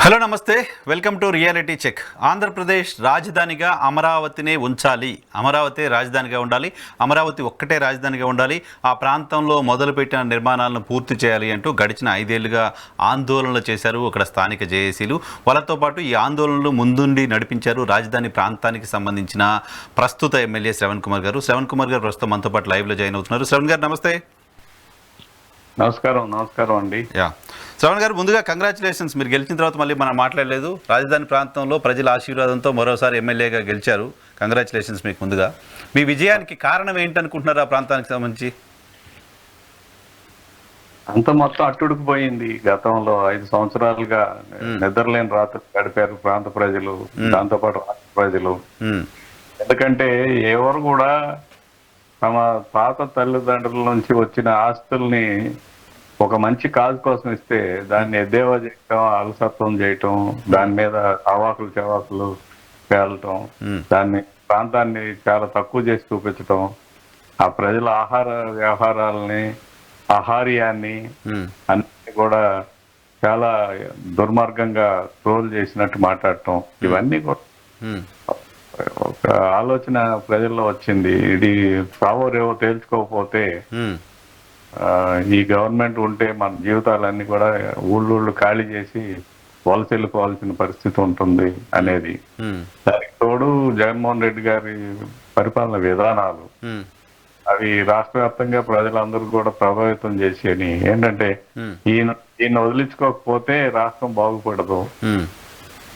Hello నమస్తే, welcome to reality check. Andhra Pradesh రాజధానిగా అమరావతినే ఉంచాలి, అమరావతి రాజధానిగా ఉండాలి, అమరావతి ఒక్కటే రాజధానిగా ఉండాలి, ఆ ప్రాంతంలో మొదలుపెట్టిన నిర్మాణాలను పూర్తి చేయాలి అంటూ గడిచిన 5 ఏళ్లుగా ఆందోళనలు చేశారు అక్కడ స్థానిక జేఏసీలు. వాళ్ళతో పాటు ఈ ఆందోళనలు ముందుండి నడిపించారు రాజధాని ప్రాంతానికి సంబంధించిన ప్రస్తుత ఎమ్మెల్యే శ్రవణ్ కుమార్ గారు. శ్రవణ్ కుమార్ గారు ప్రస్తుతం మనతో పాటు లైవ్లో జాయిన్ అవుతున్నారు. శ్రవణ్ గారు నమస్తే. నమస్కారం అండి. శ్రవణ్ గారు, ముందుగా కంగ్రాచులేషన్స్. మీరు గెలిచిన తర్వాత మళ్ళీ మనం మాట్లాడలేదు. రాజధాని ప్రాంతంలో ప్రజల ఆశీర్వాదంతో మరోసారి ఎమ్మెల్యేగా గెలిచారు. కంగ్రాచులేషన్స్ మీకు. ముందుగా మీ విజయానికి కారణం ఏంటనుకుంటున్నారు ఆ ప్రాంతానికి సంబంధించి? అంత మొత్తం అట్టుడుకుపోయింది. గతంలో 5 సంవత్సరాలుగా నిద్రలేని రాత్రి గడిపారు ప్రాంత ప్రజలు, దాంతోపాటు రాష్ట్ర ప్రజలు. ఎందుకంటే ఎవరు కూడా తమ తాత తల్లిదండ్రుల నుంచి వచ్చిన ఆస్తుల్ని ఒక మంచి కాజ్ కోసం ఇస్తే దాన్ని ఎద్దేవా చేయటం, అలసత్వం చేయటం, దాని మీద అవాకులు చవాకులు పేలటం, దాన్ని ప్రాంతాన్ని చాలా తక్కువ చేసి చూపించటం, ఆ ప్రజల ఆహార వ్యవహారాలని, ఆహార్యాన్ని అన్ని కూడా చాలా దుర్మార్గంగా ట్రోల్ చేసినట్టు మాట్లాడటం, ఇవన్నీ కూడా ఒక ఆలోచన ప్రజల్లో వచ్చింది. ఇది సావోరేవో తేల్చుకోకపోతే ఈ గవర్నమెంట్ ఉంటే మన జీవితాలన్నీ కూడా ఊళ్ళోళ్ళు ఖాళీ చేసి వలస వెళ్ళిపోవాల్సిన పరిస్థితి ఉంటుంది అనేది. దానికి తోడు జగన్మోహన్ రెడ్డి గారి పరిపాలన విధానాలు అవి రాష్ట్ర వ్యాప్తంగా ప్రజలందరూ కూడా ప్రభావితం చేసి ఏంటంటే ఈయన వదిలించుకోకపోతే రాష్ట్రం బాగుపడదు,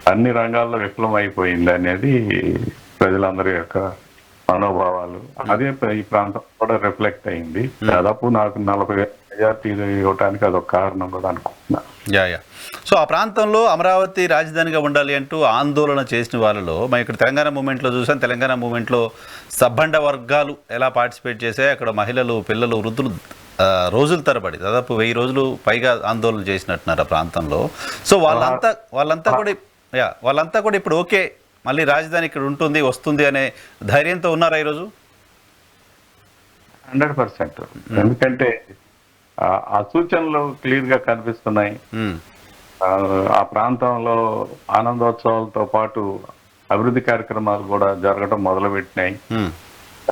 అన్ని రంగాల్లో విఫలం అయిపోయింది అనేది ప్రజలందరి యొక్క మనోభావాలు. అదే ఈ ప్రాంతం కూడా రిఫ్లెక్ట్ అయింది. దాదాపు నాకు 40 మెజార్టీ ఇవ్వడానికి అదొక కారణం కూడా అనుకుంటున్నా. సో ఆ ప్రాంతంలో అమరావతి రాజధానిగా ఉండాలి అంటూ ఆందోళన చేసిన వాళ్ళలో మనం ఇక్కడ తెలంగాణ మూవ్మెంట్లో చూసాం. తెలంగాణ మూవ్మెంట్లో సబ్బండ వర్గాలు ఎలా పార్టిసిపేట్ చేశాయి. అక్కడ మహిళలు, పిల్లలు, వృద్ధులు రోజుల తరబడి దాదాపు 1000 రోజులు పైగా ఆందోళన చేసినట్టున్నారు ఆ ప్రాంతంలో. సో వాళ్ళంతా కూడా ఇప్పుడు ఓకే, మళ్ళీ రాజధాని ఇక్కడ ఉంటుంది, వస్తుంది అనే ధైర్యంతో ఉన్నారా ఈరోజు? 100%. ఎందుకంటే ఆ సూచనలు క్లియర్ గా కనిపిస్తున్నాయి. ఆ ప్రాంతంలో ఆనందోత్సవాలతో పాటు అభివృద్ధి కార్యక్రమాలు కూడా జరగడం మొదలుపెట్టినాయి.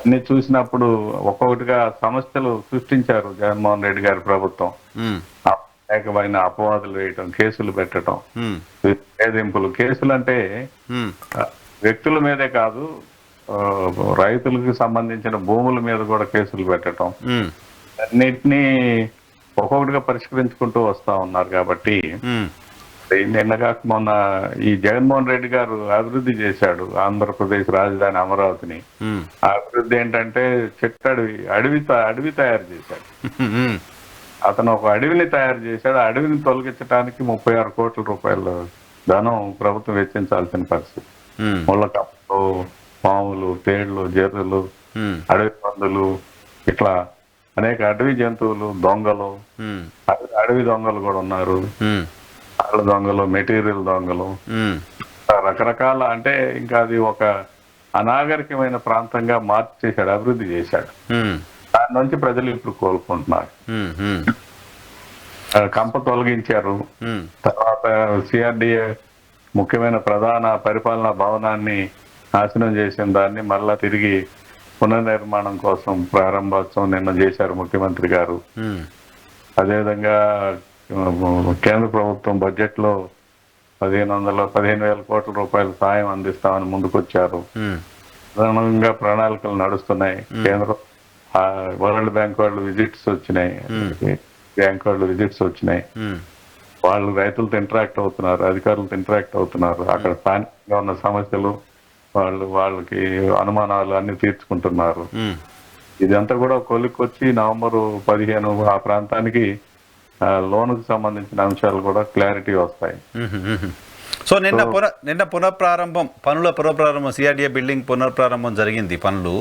అన్ని చూసినప్పుడు ఒక్కొక్కటిగా సమస్యలు సృష్టించారు జగన్మోహన్ రెడ్డి గారి ప్రభుత్వం. అనేకమైన అపవాదులు వేయటం, కేసులు పెట్టడం, వేధింపులు. కేసులు అంటే వ్యక్తుల మీదే కాదు, రైతులకు సంబంధించిన భూముల మీద కూడా కేసులు పెట్టడం, అన్నిటినీ ఒక్కొక్కటిగా పరిష్కరించుకుంటూ వస్తా ఉన్నారు. కాబట్టి నిన్నగాక మొన్న ఈ జగన్మోహన్ రెడ్డి గారు అభివృద్ధి చేశాడు ఆంధ్రప్రదేశ్ రాజధాని అమరావతిని. ఆ అభివృద్ధి ఏంటంటే అడవి తయారు చేశాడు. అతను ఒక అడవిని తయారు చేశాడు. ఆ అడవిని తొలగించడానికి 36 కోట్ల రూపాయల ధనం ప్రభుత్వం వెచ్చించాల్సిన పరిస్థితి. ముళ్ళకప్పలు, పాములు, తేళ్లు, జర్రులు, అడవి పందులు, ఇట్లా అనేక అడవి జంతువులు, దొంగలు, అడవి దొంగలు కూడా ఉన్నారు. ఆళ్ళ దొంగలు, మెటీరియల్ దొంగలు, రకరకాల. అంటే ఇంకా అది ఒక అనాగరికమైన ప్రాంతంగా మార్చేశాడు, అభివృద్ధి చేశాడు. దాని నుంచి ప్రజలు ఇప్పుడు కోలుకుంటున్నారు. కంప తొలగించారు. తర్వాత సిఆర్డిఏ ముఖ్యమైన ప్రధాన పరిపాలనా భవనాన్ని నాశనం చేసిన దాన్ని మళ్ళా తిరిగి పునర్నిర్మాణం కోసం ప్రారంభోత్సవం నిన్న చేశారు ముఖ్యమంత్రి గారు. అదేవిధంగా కేంద్ర ప్రభుత్వం బడ్జెట్ లో 15,000 కోట్ల రూపాయల సాయం అందిస్తామని ముందుకొచ్చారు. ప్రధానంగా ప్రణాళికలు నడుస్తున్నాయి. కేంద్రం వరల్డ్ బ్యాంక్ వాళ్ళు విజిట్స్ వచ్చినాయి, వాళ్ళు రైతులతో ఇంటరాక్ట్ అవుతున్నారు, అధికారులతో ఇంటరాక్ట్ అవుతున్నారు. అక్కడ స్థానికంగా ఉన్న సమస్యలు వాళ్ళకి అనుమానాలు అన్ని తీర్చుకుంటున్నారు. ఇదంతా కూడా కొలిక్కొచ్చి నవంబర్ 15 ఆ ప్రాంతానికి లోనుకు సంబంధించిన అంశాలు కూడా క్లారిటీ వస్తాయి. సో నిన్న పనుల పునఃప్రారంభం, సిఆర్డిఏ బిల్డింగ్ పునఃప్రారంభం జరిగింది పనులు.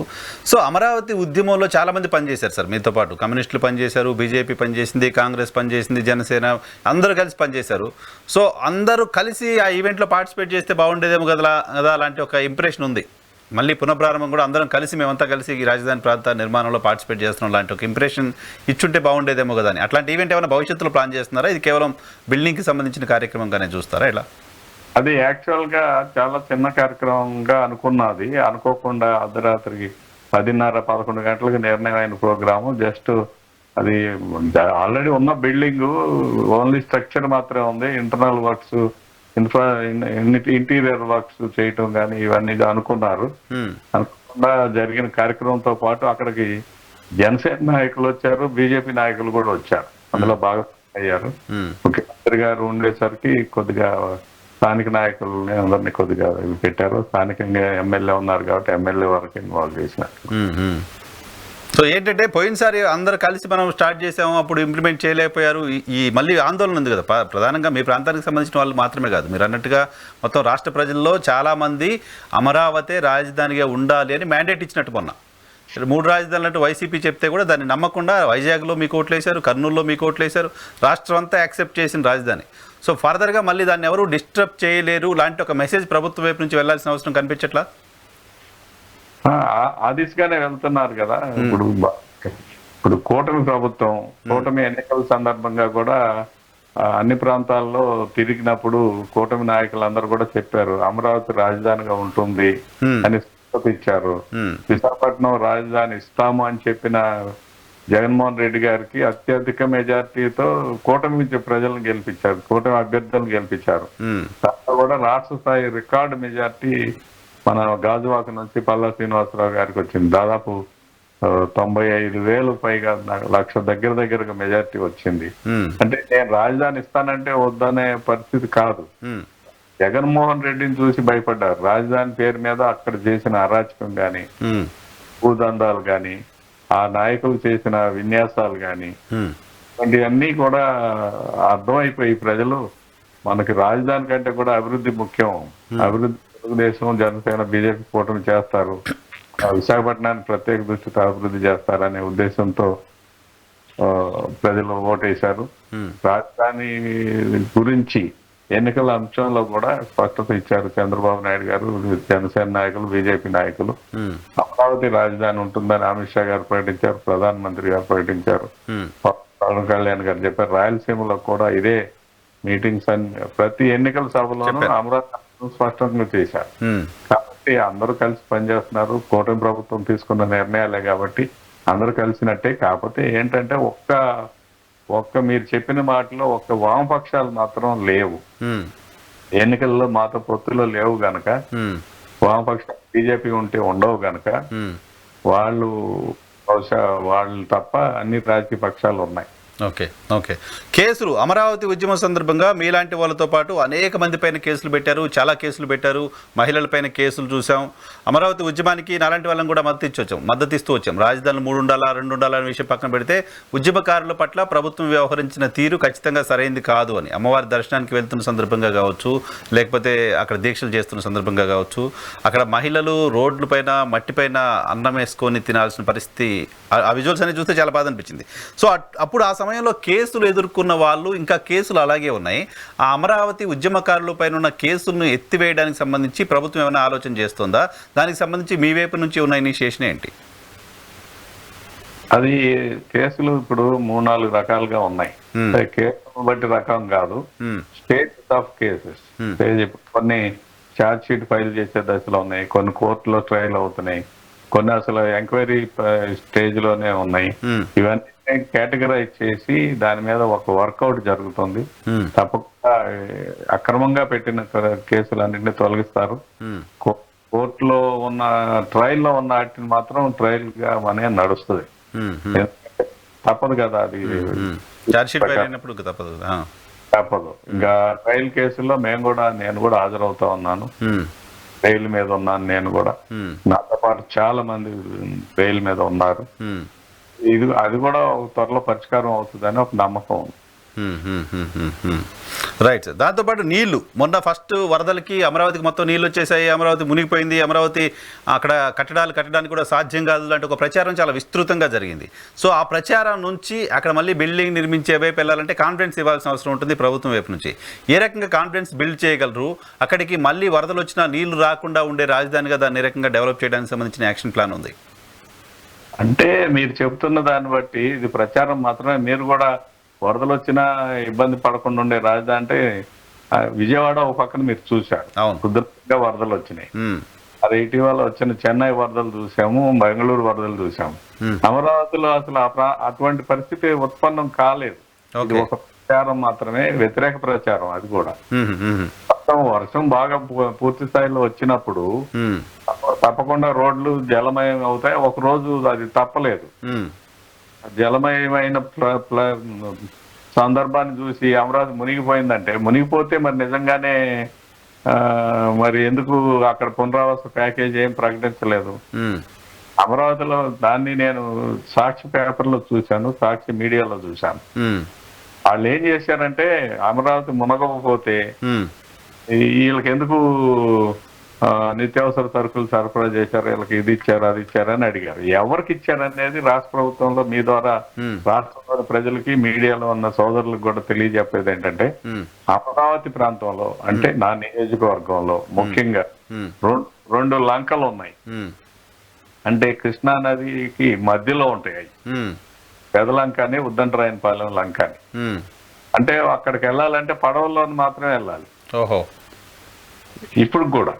సో అమరావతి ఉద్యమంలో చాలా మంది పనిచేశారు సార్ మీతో పాటు. కమ్యూనిస్టులు పనిచేశారు, బీజేపీ పనిచేసింది, కాంగ్రెస్ పనిచేసింది, జనసేన, అందరూ కలిసి పనిచేశారు. సో అందరూ కలిసి ఆ ఈవెంట్లో పార్టిసిపేట్ చేస్తే బాగుండేదేమో కదా అలాంటి ఒక ఇంప్రెషన్ ఉంది. మళ్ళీ పునఃప్రారంభం కూడా అందరం కలిసి మేమంతా కలిసి ఈ రాజధాని ప్రాంత నిర్మాణంలో పార్టిసిపేట్ చేస్తున్నాం లాంటి ఒక ఇంప్రెషన్ ఇచ్చుంటే బాగుండేదేమో కదా అని. అట్లాంటి ఈవెంట్ ఏమైనా భవిష్యత్తులో ప్లాన్ చేస్తున్నారా? ఇది కేవలం బిల్డింగ్కి సంబంధించిన కార్యక్రమంగానే చూస్తారా ఇలా? అది యాక్చువల్ గా చాలా చిన్న కార్యక్రమంగా అనుకున్నది. అనుకోకుండా అర్ధరాత్రికి 10:30-11 గంటలకు నిర్ణయం అయిన ప్రోగ్రాము. జస్ట్ అది ఆల్రెడీ ఉన్న బిల్డింగ్ ఓన్లీ స్ట్రక్చర్ మాత్రమే ఉంది. ఇంటర్నల్ వర్క్స్, ఇంటీరియర్ వర్క్స్ చేయటం కానీ ఇవన్నీ అనుకున్నారు. అనుకోకుండా జరిగిన కార్యక్రమంతో పాటు అక్కడికి జనసేన నాయకులు వచ్చారు, బీజేపీ నాయకులు కూడా వచ్చారు. అందులో బాగా అయ్యారు. ముఖ్యమంత్రి గారు ఉండేసరికి కొద్దిగా స్థానిక నాయకులని అందరినీ కొద్దిగా పెట్టారు. స్థానికంగా ఎమ్మెల్యే ఉన్నారు కాబట్టి ఎమ్మెల్యే వరకు ఇన్వాల్వ్ చేసినారు. సో ఏంటంటే పోయినసారి అందరు కలిసి మనం స్టార్ట్ చేసాము, అప్పుడు ఇంప్లిమెంట్ చేయలేకపోయారు. ఈ మళ్ళీ ఆందోళన ఉంది కదా, ప్రధానంగా మీ ప్రాంతానికి సంబంధించిన వాళ్ళు మాత్రమే కాదు, మీరు అన్నట్టుగా మొత్తం రాష్ట్ర ప్రజల్లో చాలామంది అమరావతి రాజధానిగా ఉండాలి అని మ్యాండేట్ ఇచ్చినట్టు మొన్న 3 రాజధానులు అంటూ వైసీపీ చెప్తే కూడా దాన్ని నమ్మకుండా వైజాగ్లో మీకు ఓట్లు వేశారు, కర్నూలులో మీకు ఓట్లు వేశారు, రాష్ట్రం అంతా యాక్సెప్ట్ చేసిన రాజధాని. సో ఫర్దర్గా మళ్ళీ దాన్ని ఎవరు డిస్టర్బ్ చేయలేరు లాంటి ఒక మెసేజ్ ప్రభుత్వం వైపు నుంచి వెళ్లాల్సిన అవసరం కనిపించట్లా? ఆ దిశగానే వెళ్తున్నారు కదా. ఇప్పుడు కూటమి ప్రభుత్వం, కూటమి ఎన్నికల సందర్భంగా కూడా అన్ని ప్రాంతాల్లో తిరిగినప్పుడు కూటమి నాయకులందరూ కూడా చెప్పారు అమరావతి రాజధానిగా ఉంటుంది అని ఇచ్చారు. విశాఖపట్నం రాజధాని ఇస్తాము అని చెప్పిన జగన్మోహన్ రెడ్డి గారికి అత్యధిక మెజార్టీతో కూటమి ప్రజలను గెలిపించారు, కూటమి అభ్యర్థులను గెలిపించారు. దాంట్లో కూడా రాష్ట్ర స్థాయి రికార్డు మెజార్టీ మన గాజువాక నుంచి పల్లా శ్రీనివాసరావు గారికి వచ్చింది. దాదాపు 95,000 పైగా, 1,00,000 దగ్గరగా మెజార్టీ వచ్చింది. అంటే నేను రాజధాని ఇస్తానంటే వద్దనే పరిస్థితి కాదు. జగన్మోహన్ రెడ్డిని చూసి భయపడ్డారు. రాజధాని పేరు మీద అక్కడ చేసిన అరాచకం గాని, భూదందాలు గాని, ఆ నాయకులు చేసిన విన్యాసాలు గాని, ఇవన్నీ కూడా అర్థమైపోయి ప్రజలు మనకి రాజధాని కంటే కూడా అభివృద్ధి ముఖ్యం, అభివృద్ధి తెలుగుదేశం, జనసేన, బీజేపీ కూటమి చేస్తారు, విశాఖపట్నాన్ని ప్రత్యేక దృష్టితో అభివృద్ధి చేస్తారనే ఉద్దేశంతో ప్రజలు ఓటేశారు. రాజధాని గురించి ఎన్నికల అంశంలో కూడా స్పష్టత ఇచ్చారు చంద్రబాబు నాయుడు గారు, జనసేన నాయకులు, బీజేపీ నాయకులు. అమరావతి రాజధాని ఉంటుందని అమిత్ షా గారు ప్రకటించారు, ప్రధానమంత్రి గారు ప్రకటించారు, పవన్ కళ్యాణ్ గారు చెప్పారు. రాయలసీమలో కూడా ఇదే మీటింగ్స్ అని ప్రతి ఎన్నికల సభలోనూ అమరావతి స్పష్టంగా చేశారు. కాబట్టి అందరూ కలిసి పనిచేస్తున్నారు. కూటమి ప్రభుత్వం తీసుకున్న నిర్ణయాలే కాబట్టి అందరూ కలిసినట్టే. కాకపోతే ఏంటంటే ఒక్క మీరు చెప్పిన మాటలో ఒక్క వామపక్షాలు మాత్రం లేవు. ఎన్నికల్లో మాతో పొత్తులో లేవు గనక, వామపక్షాలు బీజేపీ ఉంటే ఉండవు గనక వాళ్ళు బహుశా వాళ్ళు తప్ప అన్ని రాజకీయ పక్షాలు ఉన్నాయి. ఓకే. కేసులు, అమరావతి ఉద్యమం సందర్భంగా మీలాంటి వాళ్ళతో పాటు అనేక మంది పైన కేసులు పెట్టారు, చాలా కేసులు పెట్టారు, మహిళలపైన కేసులు చూసాం. అమరావతి ఉద్యమానికి నాలాంటి వాళ్ళని కూడా మద్దతు ఇస్తూ వచ్చాం. రాజధానులు 3 ఉండాలా 2 ఉండాలా అనే విషయం పక్కన పెడితే ఉద్యమకారుల పట్ల ప్రభుత్వం వ్యవహరించిన తీరు ఖచ్చితంగా సరైంది కాదు అని, అమ్మవారి దర్శనానికి వెళ్తున్న సందర్భంగా కావచ్చు, లేకపోతే అక్కడ దీక్షలు చేస్తున్న సందర్భంగా కావచ్చు, అక్కడ మహిళలు రోడ్లపైన మట్టిపైన అన్నం వేసుకొని తినాల్సిన పరిస్థితి, ఆ విజువల్స్ అనేది చూస్తే చాలా బాధ అనిపించింది. సో అప్పుడు ఆ సమయంలో కేసులు ఎదుర్కొన్న వాళ్ళు ఇంకా కేసులు అలాగే ఉన్నాయి. ఆ అమరావతి ఉద్యమకారుల పైన ఉన్న కేసులను ఎత్తివేయడానికి సంబంధించి ప్రభుత్వం ఏమైనా ఆలోచన చేస్తుందా? దానికి సంబంధించి మీ వైపు నుంచి ఉన్న ఇనిషియేషన్ ఏంటి? అది కేసులు ఇప్పుడు 3-4 రకాలుగా ఉన్నాయి. కేసులను బట్టి రకం కాదు, స్టేజ్ ఆఫ్ కేసెస్. కొన్ని ఛార్జ్ షీట్ ఫైల్ చేసే దశలో ఉన్నాయి, కొన్ని కోర్టులో ట్రయల్ అవుతున్నాయి, కొన్ని అసలు ఎంక్వైరీ స్టేజ్ లోనే ఉన్నాయి. ఇవన్నీ కేటగరైజ్ చేసి దాని మీద ఒక వర్కౌట్ జరుగుతుంది. తప్పకుండా అక్రమంగా పెట్టిన కేసులన్నింటినీ తొలగిస్తారు. కోర్టులో ఉన్న ట్రయల్లో ఉన్న వాటిని మాత్రం ట్రయల్ గా మనే నడుస్తుంది. తప్పదు కదా, అది తప్పదు. ఇంకా ట్రయల్ కేసుల్లో నేను కూడా హాజరవుతా ఉన్నాను, బెయిల్ మీద ఉన్నాను. నేను కూడా, నాతో పాటు చాలా మంది బెయిల్ మీద ఉన్నారు. అది కూడా త్వరలో పరిష్కారం అవుతుందని ఒక నమ్మకం ఉంది. Right sir. దాంతోపాటు నీళ్లు మొన్న ఫస్ట్ వరదలకి అమరావతికి మొత్తం నీళ్ళు వచ్చేసాయి, అమరావతి మునిగిపోయింది, అమరావతి అక్కడ కట్టడాలు కట్టడానికి కూడా సాధ్యం కాదు లాంటి ఒక ప్రచారం చాలా విస్తృతంగా జరిగింది. సో ఆ ప్రచారం నుంచి అక్కడ మళ్ళీ బిల్డింగ్ నిర్మించే వైపు వెళ్ళాలంటే కాన్ఫిడెన్స్ ఇవ్వాల్సిన అవసరం ఉంటుంది ప్రభుత్వం వైపు నుంచి. ఏ రకంగా కాన్ఫిడెన్స్ బిల్డ్ చేయగలరు? అక్కడికి మళ్ళీ వరదలు వచ్చినా నీళ్లు రాకుండా ఉండే రాజధానిగా దాన్ని ఏ రకంగా డెవలప్ చేయడానికి సంబంధించిన యాక్షన్ ప్లాన్ ఉంది? అంటే మీరు చెప్తున్న దాన్ని బట్టి ఇది ప్రచారం మాత్రమే. మీరు కూడా వరదలు వచ్చినా ఇబ్బంది పడకుండా ఉండే రాజధాని అంటే విజయవాడ ఒక పక్కన మీరు చూశారు, కుదరగా వరదలు వచ్చినాయి. అది ఇటీవల వచ్చిన చెన్నై వరదలు చూసాము, బెంగళూరు వరదలు చూసాము. అమరావతిలో అసలు అటువంటి పరిస్థితి ఉత్పన్నం కాలేదు. ఇది ఒక ప్రచారం మాత్రమే, వ్యతిరేక ప్రచారం. అది కూడా వర్షం బాగా పూర్తి స్థాయిలో వచ్చినప్పుడు తప్పకుండా రోడ్లు జలమయం అవుతాయి. ఒక రోజు అది తప్పలేదు. జలమయమైన సందర్భాన్ని చూసి అమరావతి మునిగిపోయిందంటే, మునిగిపోతే మరి నిజంగానే మరి ఎందుకు అక్కడ పునరావాస ప్యాకేజ్ ఏం ప్రకటించలేదు? అమరావతిలో దాన్ని నేను సాక్షి పేపర్లో చూశాను, సాక్షి మీడియాలో చూశాను. వాళ్ళు ఏం చేశారంటే, అమరావతి మునగకపోతే వీళ్ళకి ఎందుకు నిత్యావసర సరుకులు సరఫరా చేశారు, వీళ్ళకి ఇది ఇచ్చారు అది ఇచ్చారని అడిగారు. ఎవరికి ఇచ్చారనేది రాష్ట్ర ప్రభుత్వంలో మీ ద్వారా రాష్ట్రంలోని ప్రజలకి, మీడియాలో ఉన్న సోదరులకు కూడా తెలియజెప్పేది ఏంటంటే, అమరావతి ప్రాంతంలో అంటే నా నియోజకవర్గంలో ముఖ్యంగా రెండు లంకలు ఉన్నాయి. అంటే కృష్ణా నదికి మధ్యలో ఉంటాయి అవి. పెదలంక అని, ఉద్దండరాయనపాలెం లంక అని. అంటే అక్కడికి వెళ్ళాలంటే పడవల్లో మాత్రమే వెళ్ళాలి. ఇప్పుడు కూడా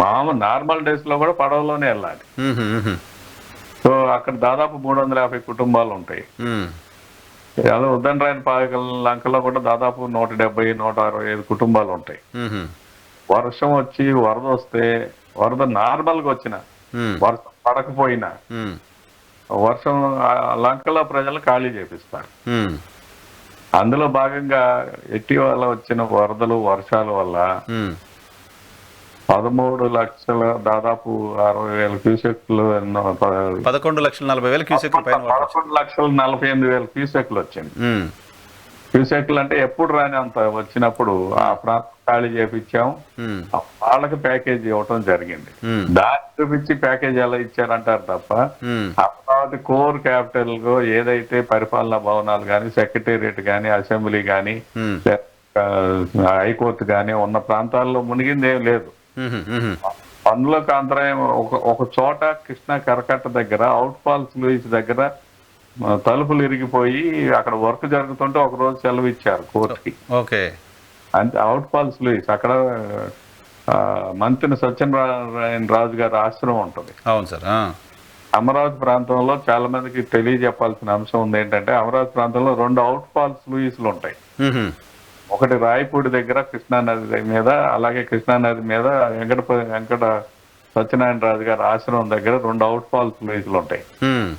మామూలు నార్మల్ డేస్ లో కూడా పడవలోనే వెళ్ళాలి. సో అక్కడ దాదాపు 350 కుటుంబాలు ఉంటాయి. అదే ఉద్దండరాయనపాలెం లంకలో కూడా దాదాపు 170, 165 కుటుంబాలు ఉంటాయి. వర్షం వచ్చి వరద వస్తే, వరద నార్మల్ గా వచ్చిన, వర్షం పడకపోయినా వర్షం లంకలో ప్రజలు ఖాళీ చేపిస్తారు. అందులో భాగంగా ఇటీవల వచ్చిన వరదలు, వర్షాల వల్ల 13 లక్షల దాదాపు 60,000 క్యూసెక్లు, 11,40,000 క్యూసెక్లు, 11,48,000 క్యూసెక్లు వచ్చింది. క్యూసెక్లు అంటే ఎప్పుడు రాని అంత వచ్చినప్పుడు ఆ ప్రాంతం ఖాళీ చేపించాము. వాళ్ళకి ప్యాకేజ్ ఇవ్వటం జరిగింది. దాన్ని చూపించి ప్యాకేజ్ ఎలా ఇచ్చారంటారు తప్ప, అమరావతి కోర్ క్యాపిటల్ గా ఏదైతే పరిపాలనా భవనాలు గాని, సెక్రటేరియట్ గాని, అసెంబ్లీ గాని, హైకోర్టు గాని ఉన్న ప్రాంతాల్లో మునిగింది ఏం లేదు. పనులకు అంతరాయం ఒక చోట కృష్ణా కరకట్ట దగ్గర, అవుట్ ఫాల్స్ లూయిస్ దగ్గర తలుపులు ఇరిగిపోయి అక్కడ వర్క్ జరుగుతుంటే ఒక రోజు సెలవు ఇచ్చారు కోర్టుకి. అంటే అవుట్ ఫాల్స్ లూయిస్ అక్కడ మంత్రి సత్యనారాయణ రాజు గారి ఆశ్రమం ఉంటుంది. అవును సార్. అమరావతి ప్రాంతంలో చాలా మందికి తెలియజెప్పాల్సిన అంశం ఉంది ఏంటంటే, అమరావతి ప్రాంతంలో 2 అవుట్ ఫాల్స్ లూయిస్లు ఉంటాయి. ఒకటి రాయపూడి దగ్గర కృష్ణా నది మీద, అలాగే కృష్ణా నది మీద వెంకట సత్యనారాయణ రాజు గారి ఆశ్రమం దగ్గర 2 అవుట్ ఫాల్స్ లూయిస్లు ఉంటాయి.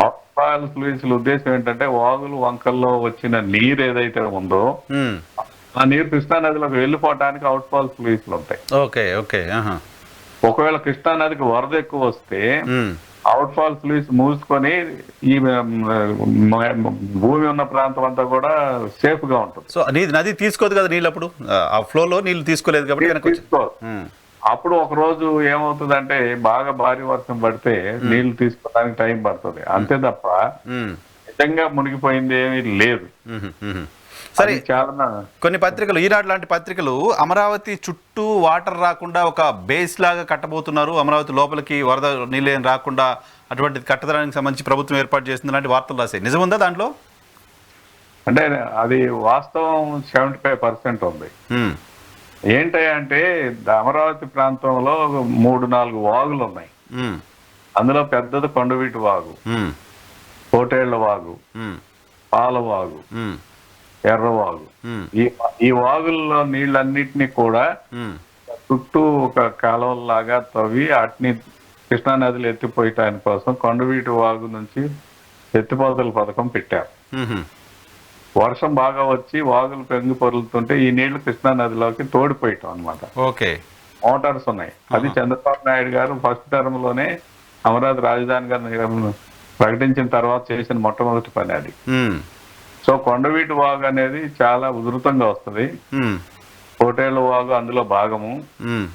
అవుట్ ఫాల్స్ లూయిస్ల ఉద్దేశం ఏంటంటే, వాగులు వంకల్లో వచ్చిన నీరు ఏదైతే ఉందో ఆ నీరు కృష్ణా నదిలోకి వెళ్ళిపోవటానికి అవుట్ ఫాల్స్ లూయిస్లు ఉంటాయి. ఒకవేళ కృష్ణా నదికి వరద ఎక్కువ వస్తే అవుట్ ఫాల్స్ లూయిస్ మూసుకొని ఈ భూమి ఉన్న ప్రాంతం అంతా కూడా సేఫ్ గా ఉంటుంది. సో నది తీసుకోదు కదా నీళ్ళు, అప్పుడు ఆ ఫ్లో లో నీళ్లు తీసుకోలేదు కాబట్టి అప్పుడు ఒక రోజు ఏమవుతుందంటే, బాగా భారీ వర్షం పడితే నీళ్లు తీసుకోవడానికి టైం పడుతుంది. అంతే తప్ప నిజంగా మునిగిపోయింది ఏమీ లేదు. సరే, కొన్ని పత్రికలు, ఈనాడు లాంటి పత్రికలు అమరావతి చుట్టూ వాటర్ రాకుండా ఒక బేస్ లాగా కట్టబోతున్నారు, అమరావతి లోపలికి వరద నీళ్ళు ఏం రాకుండా అటువంటిది కట్టడానికి సంబంధించి ప్రభుత్వం ఏర్పాటు చేస్తుంది లాంటి వార్తలు రాశాయి. నిజం ఉందా దాంట్లో? అంటే అది వాస్తవం 75% ఉంది. ఏంటంటే అమరావతి ప్రాంతంలో 3-4 వాగులు ఉన్నాయి. అందులో పెద్దది కొండవీటి వాగు, కోటేళ్ల వాగు, పాలవాగు, ఎర్రవాగు. ఈ వాగుల్లో నీళ్ళన్నిటినీ కూడా చుట్టూ ఒక కాలువలాగా తవ్వి వాటిని కృష్ణా నదిలో ఎత్తిపోయటానికి కోసం కొండవీటి వాగు నుంచి ఎత్తిపోతల పథకం పెట్టారు. వర్షం బాగా వచ్చి వాగులు పెంగి పొరులుతుంటే ఈ నీళ్లు కృష్ణా నదిలోకి తోడిపోయటం అనమాట. మోటార్స్ ఉన్నాయి. అది చంద్రబాబు నాయుడు గారు ఫస్ట్ టర్మ్ లోనే అమరావతి రాజధానిగా ప్రకటించిన తర్వాత చేసిన మొట్టమొదటి పని అది. సో కొండవీటి వాగు అనేది చాలా ఉధృతంగా వస్తుంది. ఉమ్, కోటేళ్ల వాగు అందులో భాగము. ఉమ్,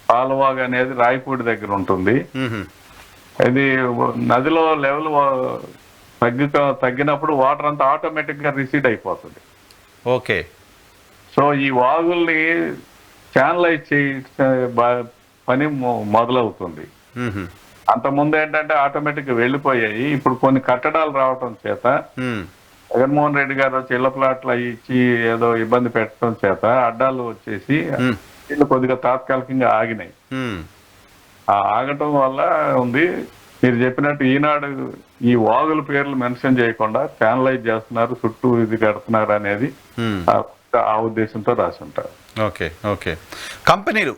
పాలవాగు అనేది రాయపూడి దగ్గర ఉంటుంది. ఉహుం, ఇది నదిలో లెవెల్ తగ్గినప్పుడు వాటర్ అంతా ఆటోమేటిక్ గా రిసీడ్ అయిపోతుంది. ఓకే. సో ఈ వాగుల్ని ఛానలైజ్ చేసే పని మొదలవుతుంది. ఉహుం, అంత ముందు ఏంటంటే ఆటోమేటిక్ గా వెళ్ళిపోయాయి. ఇప్పుడు కొన్ని కట్టడాలు రావటం చేత ఉమ్, జగన్మోహన్ రెడ్డి గారు వచ్చి ఇళ్ల ప్లాట్లు అవి ఇచ్చి ఏదో ఇబ్బంది పెట్టడం చేత అడ్డాలు వచ్చేసి ఉమ్, వీళ్ళు కొద్దిగా తాత్కాలికంగా ఆగినాయి. ఉమ్, ఆ ఆగటం వల్ల ఉంది. మీరు చెప్పినట్టు ఈనాడు ఈ వాగుల పేర్లు మెన్షన్ చేయకుండా ఛానలైజ్ చేస్తున్నారు, చుట్టూ ఇది కడుతున్నారు అనేది ఉమ్. ఆ ఉద్దేశంతో రాసి ఉంటారు. Okay, okay. కంపెనీలు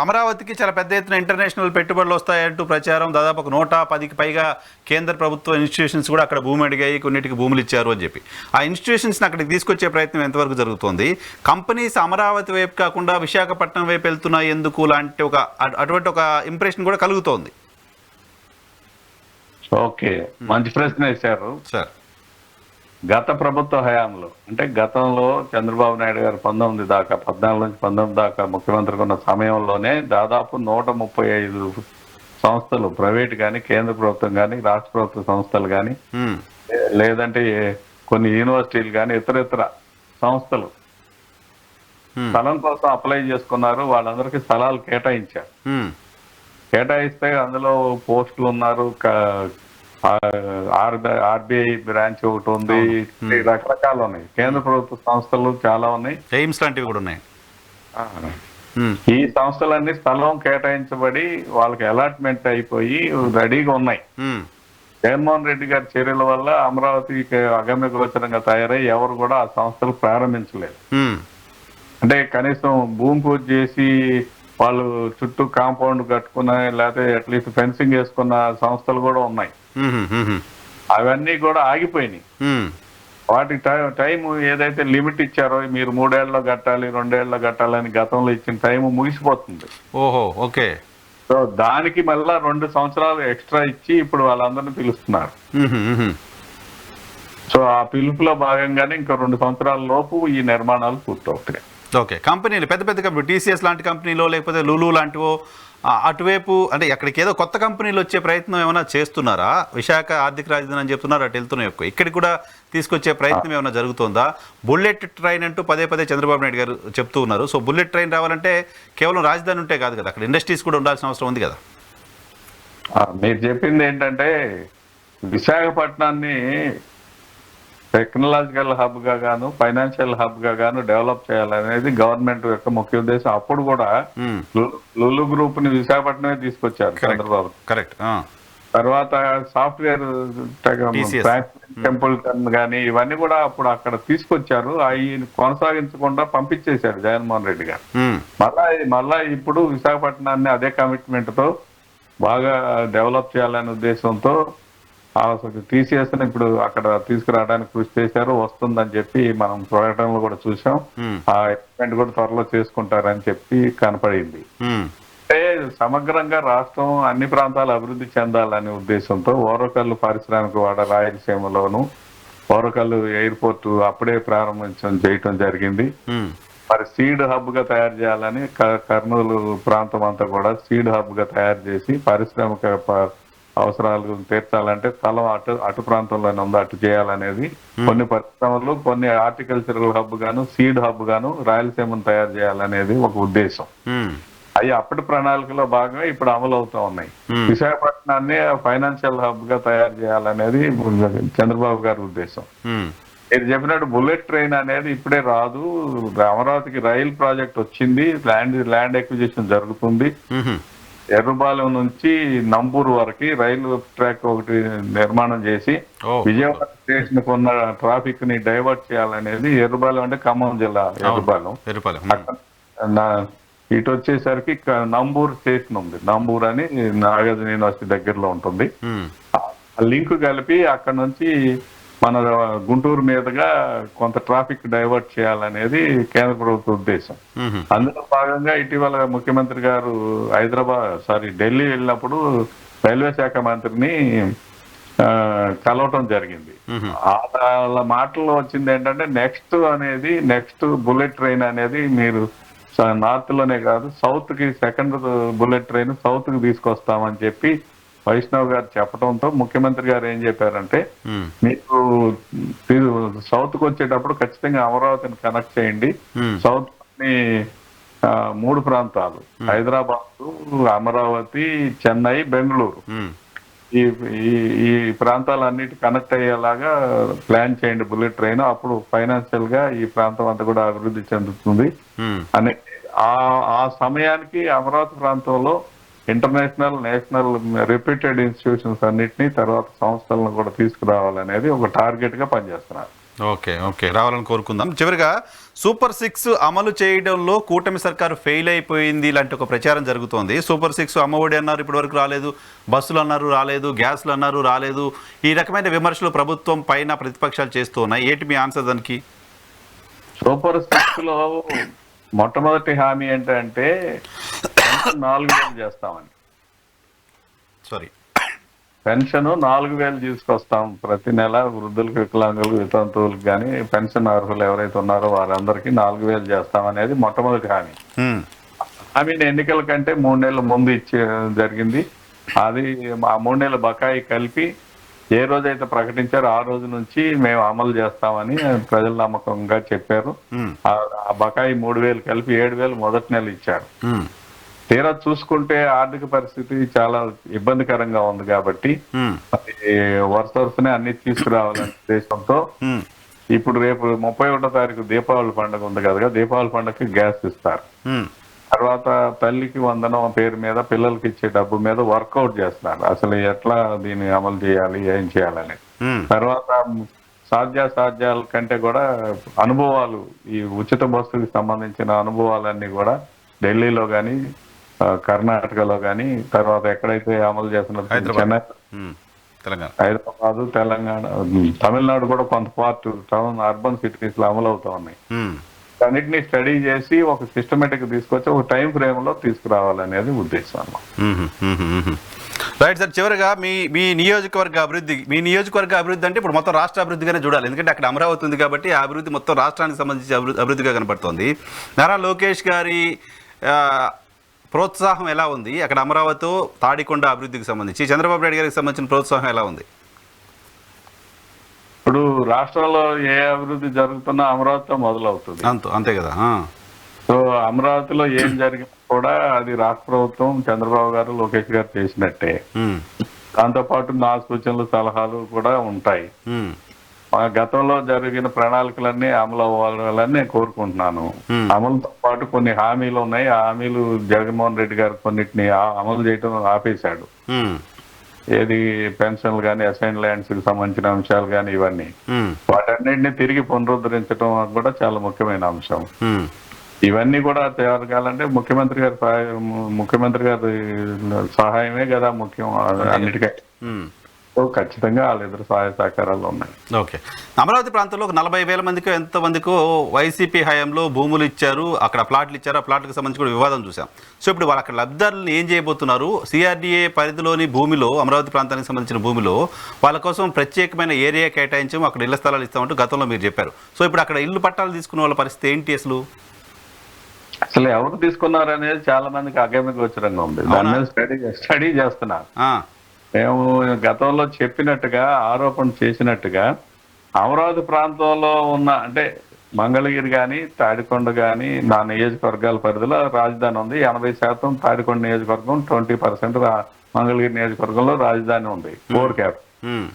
అమరావతికి చాలా పెద్ద ఎత్తున ఇంటర్నేషనల్ పెట్టుబడులు వస్తాయంటూ ప్రచారం. దాదాపు ఒక 110కి పైగా కేంద్ర ప్రభుత్వ ఇన్స్టిట్యూషన్స్ కూడా అక్కడ భూమి అడిగాయి, కొన్నిటికి భూములు ఇచ్చారు అని చెప్పి ఆ ఇన్స్టిట్యూషన్స్ని అక్కడికి తీసుకొచ్చే ప్రయత్నం ఎంతవరకు జరుగుతోంది? కంపెనీస్ అమరావతి వైపు కాకుండా విశాఖపట్నం వైపు వెళ్తున్నాయి ఎందుకు లాంటి అటువంటి ఒక ఇంప్రెషన్ కూడా కలుగుతోంది. ఓకే, మంచి ప్రశ్న వేశారు సార్. గత ప్రభుత్వ హయాంలో అంటే గతంలో చంద్రబాబు నాయుడు గారు 14 నుంచి 19 దాకా ముఖ్యమంత్రిగా ఉన్న సమయంలోనే దాదాపు 135 సంస్థలు, ప్రైవేట్ కానీ కేంద్ర ప్రభుత్వం కానీ రాష్ట్ర ప్రభుత్వ సంస్థలు కానీ ఉమ్, లేదంటే కొన్ని యూనివర్సిటీలు కానీ ఇతర సంస్థలు స్థలం కోసం అప్లై చేసుకున్నారు. వాళ్ళందరికీ స్థలాలు కేటాయించారు. ఉమ్, కేటాయిస్తే అందులో పోస్టులు ఉన్నారు. ఆర్బీఐ బ్రాంచ్ ఒకటి ఉంది. రకరకాలు ఉన్నాయి. కేంద్ర ప్రభుత్వ సంస్థలు చాలా ఉన్నాయి. ఎయిమ్స్ లాంటివి కూడా ఉన్నాయి. ఉమ్, ఈ సంస్థలన్నీ స్థలం కేటాయించబడి వాళ్ళకి అలాట్మెంట్ అయిపోయి రెడీగా ఉన్నాయి. ఉమ్, జగన్మోహన్ రెడ్డి గారి చర్యల వల్ల అమరావతికి అగమ్య గోచరంగా తయారై ఎవరు కూడా ఆ సంస్థలు ప్రారంభించలేదు. ఉమ్, అంటే కనీసం భూమి పూజ చేసి వాళ్ళు చుట్టూ కాంపౌండ్ కట్టుకున్న లేకపోతే అట్లీస్ట్ ఫెన్సింగ్ వేసుకున్న సంస్థలు కూడా ఉన్నాయి. ఉహుం, ఉహుం, అవన్నీ కూడా ఆగిపోయినాయి. ఉమ్, వాటికి టైం ఏదైతే లిమిట్ ఇచ్చారో మీరు 3 ఏళ్లలో కట్టాలి 2 ఏళ్లలో కట్టాలని గతంలో ఇచ్చిన టైం ముగిసిపోతుంది. ఓహో, ఓకే. సో దానికి మళ్ళా 2 సంవత్సరాలు ఎక్స్ట్రా ఇచ్చి ఇప్పుడు వాళ్ళందరినీ పిలుస్తున్నారు. ఉహుం, ఉహుం, సో ఆ పిలుపులో భాగంగానే ఇంకా 2 సంవత్సరాల లోపు ఈ నిర్మాణాలు పూర్తవుతాయి. ఓకే. కంపెనీలు పెద్ద పెద్ద కంపెనీ టీసీఎస్ లాంటి కంపెనీలో లేకపోతే లులు లాంటివో అటువైపు అంటే అక్కడికి ఏదో కొత్త కంపెనీలు వచ్చే ప్రయత్నం ఏమైనా చేస్తున్నారా? విశాఖ ఆర్థిక రాజధాని అని చెప్తున్నారు, అటు వెళ్తున్నాయి. ఇక్కడికి కూడా తీసుకొచ్చే ప్రయత్నం ఏమైనా జరుగుతుందా? బుల్లెట్ ట్రైన్ అంటూ పదే చంద్రబాబు నాయుడు గారు చెప్తూ ఉన్నారు. సో బుల్లెట్ ట్రైన్ రావాలంటే కేవలం రాజధాని ఉంటే కాదు కదా, అక్కడ ఇండస్ట్రీస్ కూడా ఉండాల్సిన అవసరం ఉంది కదా. మీరు చెప్పింది ఏంటంటే విశాఖపట్నాన్ని టెక్నాలజికల్ హబ్ గా గాను ఫైనాన్షియల్ హబ్ గా గాను డెవలప్ చేయాలనేది గవర్నమెంట్ యొక్క ముఖ్య ఉద్దేశం. అప్పుడు కూడా లులు గ్రూప్ ని విశాఖపట్నమే తీసుకొచ్చారు చంద్రబాబు. కరెక్ట్. తర్వాత సాఫ్ట్వేర్ టెంపుల్టన్ కానీ ఇవన్నీ కూడా అప్పుడు అక్కడ తీసుకొచ్చారు. అవి కొనసాగించకుండా పంపించేశారు జగన్మోహన్ రెడ్డి గారు. మళ్ళా ఇప్పుడు విశాఖపట్నాన్ని అదే కమిట్మెంట్ తో బాగా డెవలప్ చేయాలనే ఉద్దేశంతో టీసీఎస్ ఇప్పుడు అక్కడ తీసుకురావడానికి కృషి చేశారు. వస్తుందని చెప్పి మనం ప్రకటనలో కూడా చూసాం. ఆ ఎక్స్పెంట్ కూడా త్వరలో చేసుకుంటారని చెప్పి కనపడింది. అంటే సమగ్రంగా రాష్ట్రం అన్ని ప్రాంతాలు అభివృద్ధి చెందాలనే ఉద్దేశంతో ఓరకల్లు పారిశ్రామిక వాడ రాయలసీమలోను ఓరకల్లు ఎయిర్పోర్ట్ అప్పుడే చేయటం జరిగింది. మరి సీడ్ హబ్ గా తయారు చేయాలని కర్నూలు ప్రాంతం అంతా కూడా సీడ్ హబ్ గా తయారు చేసి పారిశ్రామిక అవసరాలు తీర్చాలంటే స్థలం అటు ప్రాంతంలోనే ఉంది, అటు చేయాలనేది కొన్ని పరిశ్రమలు కొన్ని హార్టికల్చరల్ హబ్ గాను సీడ్ హబ్ గాను రాయలసీమను తయారు చేయాలనేది ఒక ఉద్దేశం. అవి అప్పటి ప్రణాళికలో భాగంగా ఇప్పుడు అమలు అవుతా ఉన్నాయి. విశాఖపట్నాన్ని ఫైనాన్షియల్ హబ్ గా తయారు చేయాలనేది చంద్రబాబు గారి ఉద్దేశం. మీరు చెప్పినట్టు బుల్లెట్ ట్రైన్ అనేది ఇప్పుడే రాదు. అమరావతికి రైలు ప్రాజెక్ట్ వచ్చింది, ల్యాండ్ ఎక్విజిషన్ జరుగుతుంది. ఎర్రబాలెం నుంచి నంబూరు వరకు రైలు ట్రాక్ ఒకటి నిర్మాణం చేసి విజయవాడ స్టేషన్ కు ఉన్న ట్రాఫిక్ ని డైవర్ట్ చేయాలనేది. ఎర్రబాలెం అంటే ఖమ్మం జిల్లా ఎర్రబాలెం. ఇటు వచ్చేసరికి నంబూరు స్టేషన్ ఉంది. నంబూరు అని నాగార్జున యూనివర్సిటీ దగ్గరలో ఉంటుంది. ఆ లింక్ కలిపి అక్కడ నుంచి మన గుంటూరు మీదుగా కొంత ట్రాఫిక్ డైవర్ట్ చేయాలనేది కేంద్ర ప్రభుత్వ ఉద్దేశం. అందులో భాగంగా ఇటీవల ముఖ్యమంత్రి గారు ఢిల్లీ వెళ్ళినప్పుడు రైల్వే శాఖ మంత్రిని కలవటం జరిగింది. వాళ్ళ మాటల్లో వచ్చింది ఏంటంటే నెక్స్ట్ బుల్లెట్ ట్రైన్ అనేది మీరు నార్త్ లోనే కాదు సౌత్ కి సెకండ్ బుల్లెట్ ట్రైన్ సౌత్ కి తీసుకొస్తామని చెప్పి వైష్ణవ్ గారు చెప్పడంతో ముఖ్యమంత్రి గారు ఏం చెప్పారంటే మీకు సౌత్ కు వచ్చేటప్పుడు ఖచ్చితంగా అమరావతిని కనెక్ట్ చేయండి. సౌత్ ని 3 ప్రాంతాలు హైదరాబాద్, అమరావతి, చెన్నై, బెంగళూరు ఈ ఈ ప్రాంతాలన్నిటి కనెక్ట్ అయ్యేలాగా ప్లాన్ చేయండి బుల్లెట్ ట్రైన్. అప్పుడు ఫైనాన్షియల్ గా ఈ ప్రాంతం అంతా కూడా అభివృద్ధి చెందుతుంది అని. ఆ సమయానికి అమరావతి ప్రాంతంలో ఇంటర్నేషనల్, నేషనల్ రెప్యూటెడ్ ఇన్స్టిట్యూషన్స్ అన్నిటినీ తర్వాత సంస్థలను కూడా తీసుకురావాలనేది ఒక టార్గెట్ గా పనిచేస్తున్నారు. ఓకే రావాలని కోరుకుందాం. చివరిగా సూపర్ 6 అమలు చేయడంలో కూటమి సర్కారు ఫెయిల్ అయిపోయింది ఇలాంటి ఒక ప్రచారం జరుగుతోంది. సూపర్ 6 అమ్మఒడి అన్నారు ఇప్పటి వరకు రాలేదు, బస్సులు అన్నారు రాలేదు, గ్యాస్లు అన్నారు రాలేదు. ఈ రకమైన విమర్శలు ప్రభుత్వం పైన ప్రతిపక్షాలు చేస్తూ ఉన్నాయి. ఏంటి మీ ఆన్సర్ దానికి? సూపర్ 6 లో మొట్టమొదటి హామీ ఏంటంటే 4,000 చేస్తామని. పెన్షన్ 4,000 తీసుకొస్తాం ప్రతి నెల. వృద్ధులకు, వికలాంగులకు, వితంతువులకు కానీ పెన్షన్ అర్హులు ఎవరైతే ఉన్నారో వారందరికీ 4,000 చేస్తామనేది మొట్టమొదటి హామీ. హామీని ఎన్నికల కంటే 3 నెలల ముందు ఇచ్చే జరిగింది. అది ఆ 3 నెలల బకాయి కలిపి ఏ రోజైతే ప్రకటించారో ఆ రోజు నుంచి మేము అమలు చేస్తామని ప్రజల నమ్మకంగా చెప్పారు. ఆ బకాయి 3,000 కలిపి 7,000 మొదటి నెల ఇచ్చారు. తీరా చూసుకుంటే ఆర్థిక పరిస్థితి చాలా ఇబ్బందికరంగా ఉంది కాబట్టి వరుసనే అన్ని తీసుకురావాలనే ఉద్దేశంతో ఇప్పుడు రేపు 31వ తారీఖు దీపావళి పండుగ ఉంది కదా, దీపావళి పండుగకి గ్యాస్ ఇస్తారు. తర్వాత తల్లికి వందనం పేరు మీద పిల్లలకి ఇచ్చే డబ్బు మీద వర్కౌట్ చేస్తున్నారు అసలు ఎట్లా దీన్ని అమలు చేయాలి, ఏం చేయాలని. తర్వాత సాధ్యాల కంటే కూడా అనుభవాలు, ఈ ఉచిత బస్సుకి సంబంధించిన అనుభవాలన్నీ కూడా ఢిల్లీలో గాని, కర్ణాటకలో గాని, తర్వాత ఎక్కడైతే అమలు చేస్తున్నారు చెన్నై, హైదరాబాద్, తెలంగాణ, తమిళనాడు కూడా కొంత పార్ట్ టౌన్ అర్బన్ సిటీస్ లో అమలు అవుతా ఉన్నాయి. అన్నిటినీ స్టడీ చేసి ఒక సిస్టమేటిక్ తీసుకొచ్చి ఒక టైం ఫ్రేమ్ లో తీసుకురావాలనేది ఉద్దేశం. రైట్ సార్, చివరిగా మీ నియోజకవర్గ అభివృద్ధి అంటే ఇప్పుడు మొత్తం రాష్ట్ర అభివృద్ధిగానే చూడాలి. ఎందుకంటే అక్కడ అమరావతి ఉంది కాబట్టి ఆ అభివృద్ధి మొత్తం రాష్ట్రానికి సంబంధించి అభివృద్ధిగా కనపడుతోంది. నారా లోకేష్ గారి ప్రోత్సాహం ఎలా ఉంది అక్కడ అమరావతితో తాడికొండ అభివృద్ధికి సంబంధించి? చంద్రబాబు నాయుడు గారికి సంబంధించిన ప్రోత్సాహం ఎలా ఉంది? ఇప్పుడు రాష్ట్రంలో ఏ అభివృద్ధి జరుగుతున్నా అమరావతితో మొదలవుతుంది. అంతే కదా. సో అమరావతిలో ఏం జరిగినా కూడా అది రాష్ట్ర ప్రభుత్వం, చంద్రబాబు గారు, లోకేష్ గారు చేసినట్టే. దాంతో పాటు నా సూచనలు, సలహాలు కూడా ఉంటాయి. గతంలో జరిగిన ప్రణాళికలన్నీ అమలు అవ్వాలని నేను కోరుకుంటున్నాను. అమలుతో పాటు కొన్ని హామీలు ఉన్నాయి. ఆ హామీలు జగన్మోహన్ రెడ్డి గారు కొన్నిటిని అమలు చేయడం ఆపేశాడు. ఏది పెన్షన్లు కానీ, అసైన్ ల్యాండ్స్ కి సంబంధించిన అంశాలు కానీ, ఇవన్నీ వాటన్నిటిని తిరిగి పునరుద్ధరించడం కూడా చాలా ముఖ్యమైన అంశం. ఇవన్నీ కూడా జరగాలంటే ముఖ్యమంత్రి గారి సహాయమే కదా ముఖ్యం అన్నిటికీ. ఖచ్చితంగా వాళ్ళ ఎదురు సహాయ సహకారాలు ఉన్నాయి. ఓకే, అమరావతి ప్రాంతంలో 40,000 మందికి ఎంతమందికో వైసీపీ హయాంలో భూములు ఇచ్చారు, అక్కడ ప్లాట్లు ఇచ్చారు. ఆ ప్లాట్లకు సంబంధించి కూడా వివాదం చూసాం. సో ఇప్పుడు వాళ్ళు అక్కడ లబ్ధిదారులను ఏం చేయబోతున్నారు? సిఆర్డీఏ పరిధిలోని భూమిలో, అమరావతి ప్రాంతానికి సంబంధించిన భూమిలో వాళ్ళ కోసం ప్రత్యేకమైన ఏరియా కేటాయించాము, అక్కడ ఇళ్ల స్థలాలు ఇస్తామంటూ గతంలో మీరు చెప్పారు. సో ఇప్పుడు అక్కడ ఇల్లు పట్టాలు తీసుకున్న వాళ్ళ పరిస్థితి ఏంటి? అసలు ఎవరు తీసుకున్నారు అనేది చాలా మందికి అగమ్యగోచరంగా ఉంది. దాని మీద స్టడీ చేస్తున్నారు. మేము గతంలో చెప్పినట్టుగా, ఆరోపణ చేసినట్టుగా అమరావతి ప్రాంతంలో ఉన్న అంటే మంగళగిరి కానీ, తాడికొండ కానీ, నా నియోజకవర్గాల పరిధిలో రాజధాని ఉంది. 80% తాడికొండ నియోజకవర్గం, 20% మంగళగిరి నియోజకవర్గంలో రాజధాని ఉంది, కోర్ క్యాపిటల్.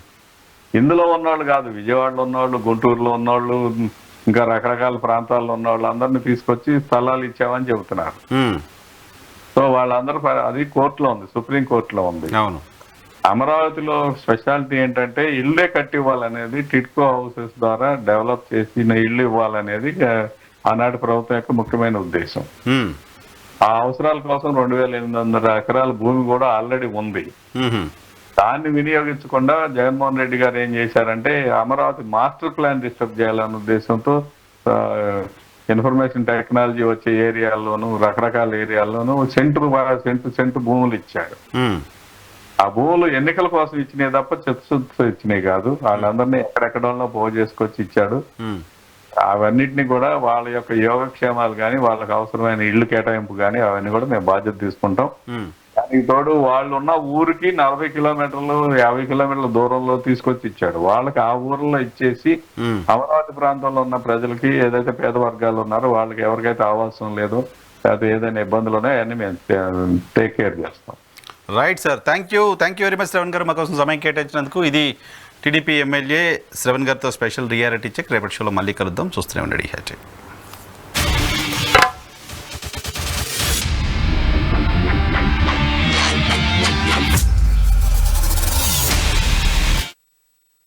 ఇందులో ఉన్నవాళ్ళు కాదు, విజయవాడలో ఉన్నవాళ్ళు, గుంటూరులో ఉన్నవాళ్ళు, ఇంకా రకరకాల ప్రాంతాల్లో ఉన్న వాళ్ళందరినీ తీసుకొచ్చి స్థలాలు ఇచ్చామని చెబుతున్నారు. సో వాళ్ళందరూ అది కోర్టులో ఉంది, సుప్రీం కోర్టులో ఉంది. అమరావతిలో స్పెషాలిటీ ఏంటంటే ఇల్లే కట్టి ఇవ్వాలనేది, టిడ్కో హౌసెస్ ద్వారా డెవలప్ చేసిన ఇల్లు ఇవ్వాలనేది ఆనాటి ప్రభుత్వం యొక్క ముఖ్యమైన ఉద్దేశం. ఆ అవసరాల కోసం 2,800 ఎకరాల భూమి కూడా ఆల్రెడీ ఉంది. దాన్ని వినియోగించకుండా జగన్మోహన్ రెడ్డి గారు ఏం చేశారంటే అమరావతి మాస్టర్ ప్లాన్ డిస్టర్బ్ చేయాలనే ఉద్దేశంతో ఇన్ఫర్మేషన్ టెక్నాలజీ వచ్చే ఏరియాల్లోనూ, రకరకాల ఏరియాల్లోనూ సెంటు భూములు ఇచ్చాడు. ఆ భూములు ఎన్నికల కోసం ఇచ్చినాయి తప్ప చిత్తశుద్ధితో ఇచ్చినాయి కాదు. వాళ్ళందరినీ ఎక్కడెక్కడో పోగు చేసుకొచ్చి ఇచ్చాడు. అవన్నిటిని కూడా వాళ్ళ యొక్క యోగక్షేమాలు కానీ వాళ్ళకి అవసరమైన ఇళ్లు కేటాయింపు కానీ అవన్నీ కూడా మేము బాధ్యత తీసుకుంటాం. దానికి తోడు వాళ్ళు ఉన్న ఊరికి 40 కిలోమీటర్లు 50 కిలోమీటర్ల దూరంలో తీసుకొచ్చి ఇచ్చాడు. వాళ్ళకి ఆ ఊర్లో ఇచ్చేసి అమరావతి ప్రాంతంలో ఉన్న ప్రజలకి ఏదైతే పేద వర్గాలు ఉన్నారో వాళ్ళకి ఎవరికైతే ఆవాసం లేదు లేకపోతే ఏదైనా ఇబ్బందులు ఉన్నాయో అవన్నీ మేము టేక్ కేర్ చేస్తాం. Right sir, thank you very much Shravan గారు మా కోసం సమయం కేటాయించినందుకు. ఇది టీడీపీ ఎమ్మెల్యే శ్రవణ్ గారితో స్పెషల్ రియాలిటీ చెక్. రేపటి షోలో మళ్ళీ కలుద్దాం. చూస్తూనే ఉండండి.